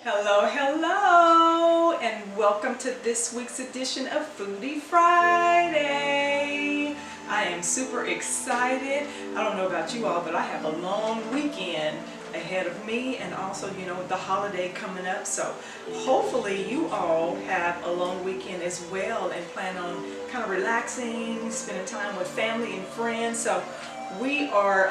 Hello, hello, and welcome to this week's edition of Foodie Friday. I am super excited. I don't know about you all, but I have a long weekend ahead of me, and also, the holiday coming up. So hopefully you all have a long weekend as well and plan on kind of relaxing, spending time with family and friends. So we are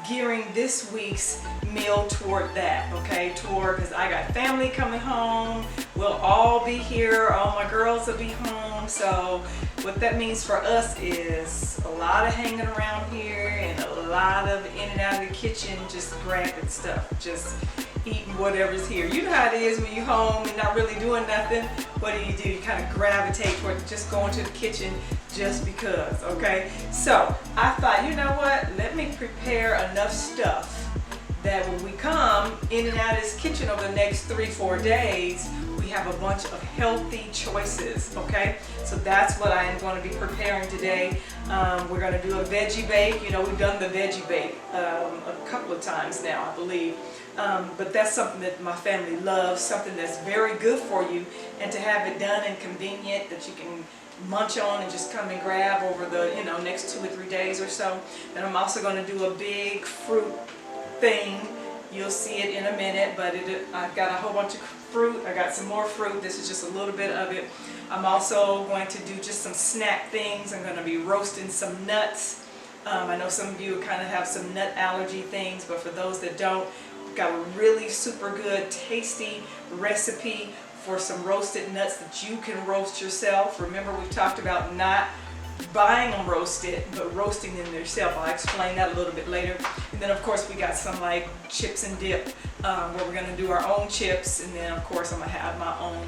gearing this week's meal toward that, okay? Because I got family coming home. We'll all be here. All my girls will be home. So what that means for us is a lot of hanging around here and a lot of in and out of the kitchen, just grabbing stuff, just eating whatever's here. You know how it is when you're home and not really doing nothing. What do? You kind of gravitate toward just going to the kitchen just because, okay? So I thought, you know what? Let me prepare enough stuff that when we come in and out of this kitchen over the next 3-4 days, we have a bunch of healthy choices, okay? So that's what I am going to be preparing today. We're going to do a veggie bake. We've done the veggie bake a couple of times now, I believe. But that's something that my family loves, something that's very good for you, and to have it done and convenient that you can munch on and just come and grab over the next 2 or 3 days or so. Then I'm also going to do a big fruit thing. You'll see it in a minute, but I've got a whole bunch of fruit. I got some more fruit. This is just a little bit of it. I'm also going to do just some snack things. I'm going to be roasting some nuts. I know some of you kind of have some nut allergy things, but for those that don't, I've got a really super good, tasty recipe for some roasted nuts that you can roast yourself. Remember, we've talked about not buying them roasted, but roasting them yourself. I'll explain that a little bit later. And then of course we got some like chips and dip, where we're going to do our own chips, and then of course I'm going to have my own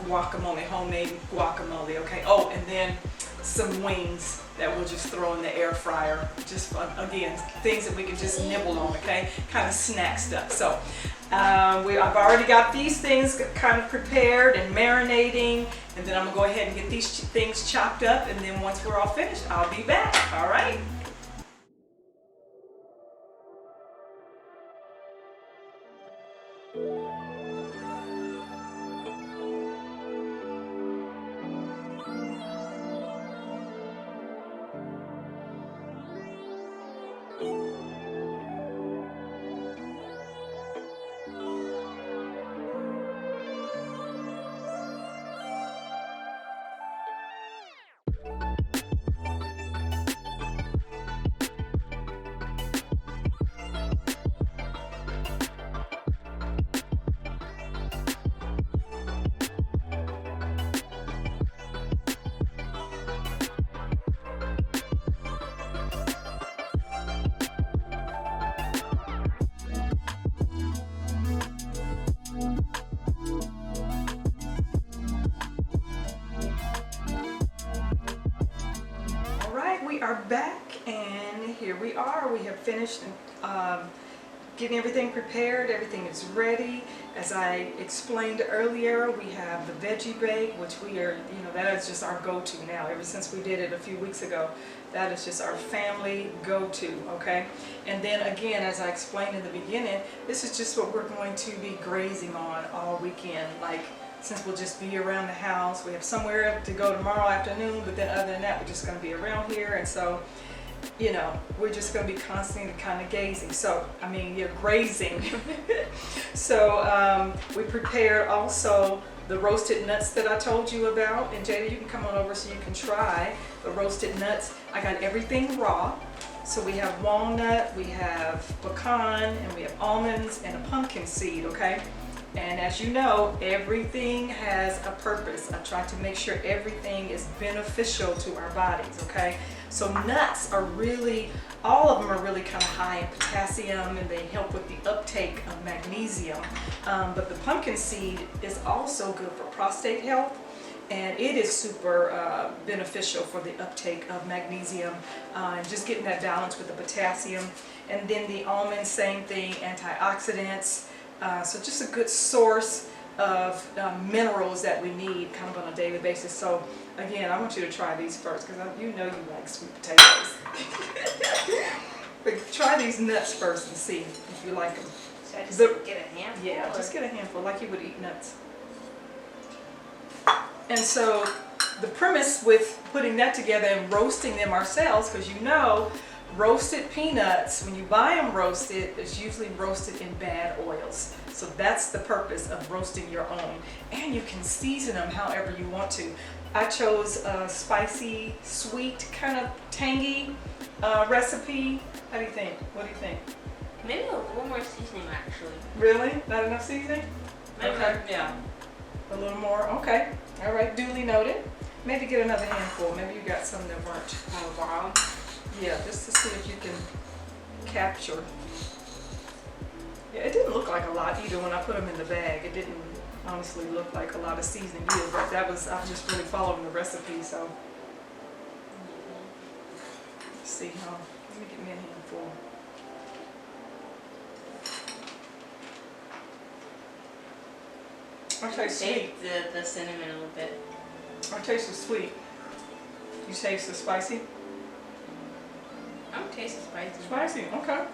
guacamole, homemade guacamole, okay? Oh, and then some wings that we'll just throw in the air fryer. Just again, things that we can just nibble on, okay? Kind of snack stuff. So I've already got these things kind of prepared and marinating, and then I'm gonna go ahead and get these things chopped up, and then once we're all finished, I'll be back. All right. We are back, and here we are. We have finished getting everything prepared. Everything is ready. As I explained earlier, we have the veggie bake, which we are, that is just our go-to now. Ever since we did it a few weeks ago, that is just our family go-to, okay? And then again, as I explained in the beginning, this is just what we're going to be grazing on all weekend. Like, since we'll just be around the house, we have somewhere to go tomorrow afternoon, but then other than that, we're just going to be around here, and so, we're just going to be constantly kind of gazing. So, you're grazing. So, we prepared also the roasted nuts that I told you about, and Jada, you can come on over so you can try the roasted nuts. I got everything raw. So we have walnut, we have pecan, and we have almonds and a pumpkin seed, okay? And as you know, everything has a purpose. I try to make sure everything is beneficial to our bodies, okay? So nuts are really, all of them are really kind of high in potassium, and they help with the uptake of magnesium. But the pumpkin seed is also good for prostate health, and it is super beneficial for the uptake of magnesium, and just getting that balance with the potassium. And then the almonds, same thing, antioxidants. So just a good source of minerals that we need kind of on a daily basis. So again, I want you to try these first, because you like sweet potatoes. But try these nuts first and see if you like them. Should I just get a handful? Yeah, just get a handful like you would eat nuts. And so the premise with putting that together and roasting them ourselves, because you know, roasted peanuts, when you buy them roasted, it's usually roasted in bad oils. So that's the purpose of roasting your own. And you can season them however you want to. I chose a spicy, sweet, kind of tangy recipe. How do you think? What do you think? Maybe a little more seasoning, actually. Really? Not enough seasoning? Maybe, Okay. yeah. A little more? Okay. All right, duly noted. Maybe get another handful. Maybe you got some that weren't. Oh, wow. Yeah, just to see if you can capture. Yeah, it didn't look like a lot either when I put them in the bag. It didn't honestly look like a lot of seasoning either, but I was just really following the recipe, so. Let's see how, let me get me a handful. I taste sweet. The cinnamon a little bit. I taste the sweet. You taste the spicy? I don't taste the spicy. Spicy, okay.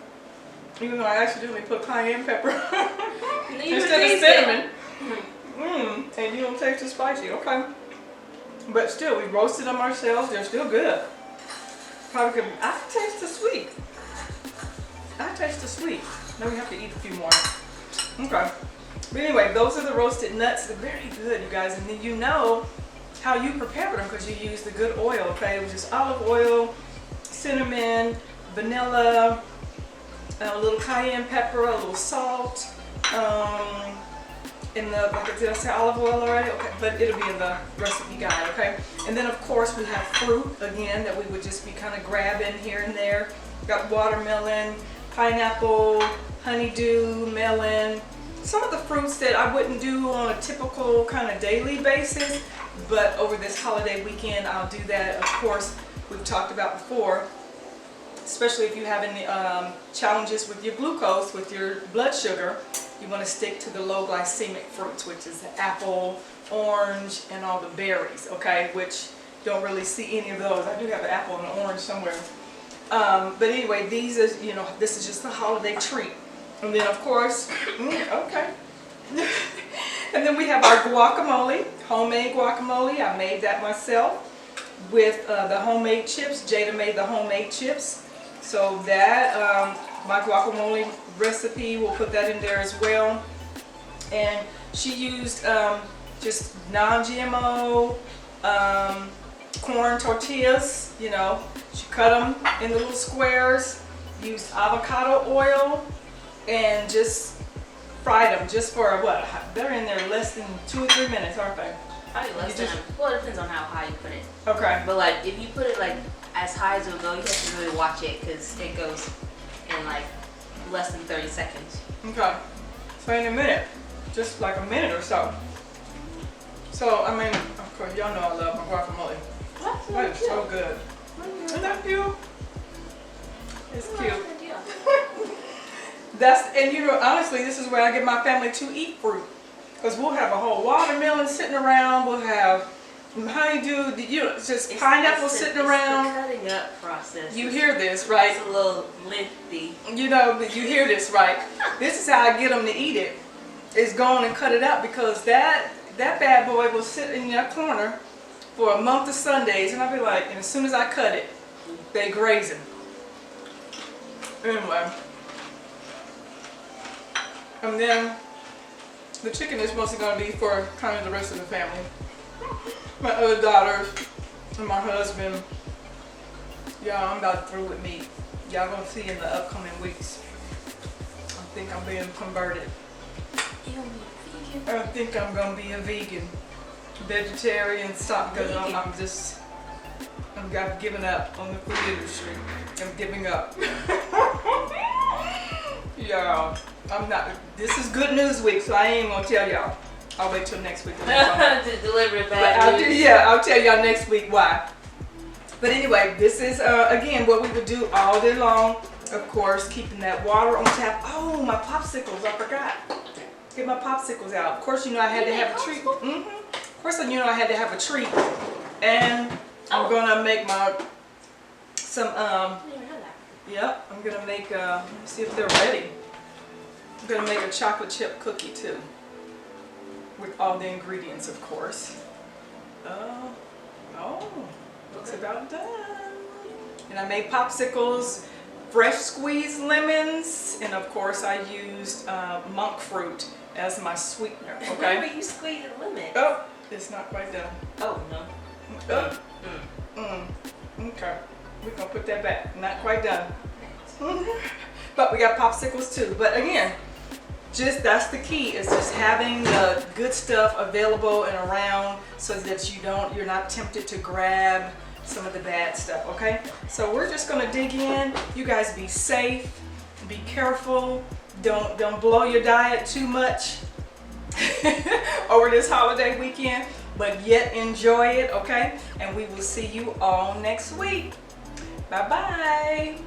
Even though I accidentally put cayenne pepper No, you instead of cinnamon. And you don't taste the spicy, okay. But still, we roasted them ourselves. They're still good. Probably could, I taste the sweet. I taste the sweet. Now we have to eat a few more. Okay. But anyway, those are the roasted nuts. They're very good, you guys. And then you know how you prepared them because you used the good oil, okay? It was just olive oil, cinnamon, vanilla, a little cayenne pepper, a little salt, in the, like, did I say olive oil already? Okay, but it'll be in the recipe guide, okay? And then of course we have fruit, again, that we would just be kind of grabbing here and there. Got watermelon, pineapple, honeydew, melon. Some of the fruits that I wouldn't do on a typical kind of daily basis, but over this holiday weekend I'll do that. Of course, we've talked about before, especially if you have any challenges with your glucose, with your blood sugar, you want to stick to the low glycemic fruits, which is the apple, orange, and all the berries, okay? Which don't really see any of those. I do have an apple and an orange somewhere. But anyway, these is, you know, this is just a holiday treat. And then of course, okay. And then we have our guacamole, homemade guacamole. I made that myself with the homemade chips. Jada made the homemade chips. So that, my guacamole recipe, we'll put that in there as well. And she used just non-GMO corn tortillas, you know. She cut them in the little squares, used avocado oil, and just fried them just for what? They're in there less than 2 or 3 minutes, aren't they? Probably less than, well, it depends on how high you put it. Okay. But like, if you put it like as high as it'll go, you have to really watch it because it goes in like less than 30 seconds. Okay. So in a minute, just like a minute or so. So, I mean, of course, y'all know I love my guacamole. That is so good. Isn't that cute? It's cute. And you know, honestly, this is where I get my family to eat fruit. Because we'll have a whole watermelon sitting around, we'll have honeydew, you know, it's just pineapple sitting around. It's the cutting up process. You hear this, right? It's a little lengthy. You know, but you hear this, right? This is how I get them to eat it. Is go on and cut it up, because that bad boy will sit in that corner for a month of Sundays, and I'll be like, and as soon as I cut it, they grazing. Anyway. And then the chicken is mostly going to be for kind of the rest of the family. My other daughters and my husband. Y'all, I'm about through with meat. Y'all going to see in the upcoming weeks. I think I'm being converted. I think I'm going to be a vegan. Vegetarian, stop, because I've given up on the food industry. I'm giving up. Y'all, I'm not, this is good news week, so I ain't gonna tell y'all. I'll wait till next week. To deliver bad news. I'll tell y'all next week why. But anyway, this is, again, what we would do all day long. Of course, keeping that water on tap. Oh, my popsicles, I forgot. Get my popsicles out. Of course, you know I had to have a treat. Of course, you know I had to have a treat. And I'm gonna make some, yep, I'm gonna make, let me see if they're ready. I'm gonna make a chocolate chip cookie too, with all the ingredients, of course. Oh, looks about done. And I made popsicles, fresh squeezed lemons, and of course I used monk fruit as my sweetener, okay? Remember you squeezed a lemon. Oh, it's not quite done. Oh, no. Okay, we're gonna put that back. Not quite done. But we got popsicles too. But again, just that's the key, is just having the good stuff available and around so that you're not tempted to grab some of the bad stuff, okay? So we're just gonna dig in. You guys be safe, be careful, don't blow your diet too much over this holiday weekend, but yet enjoy it, okay? And we will see you all next week. Bye-bye.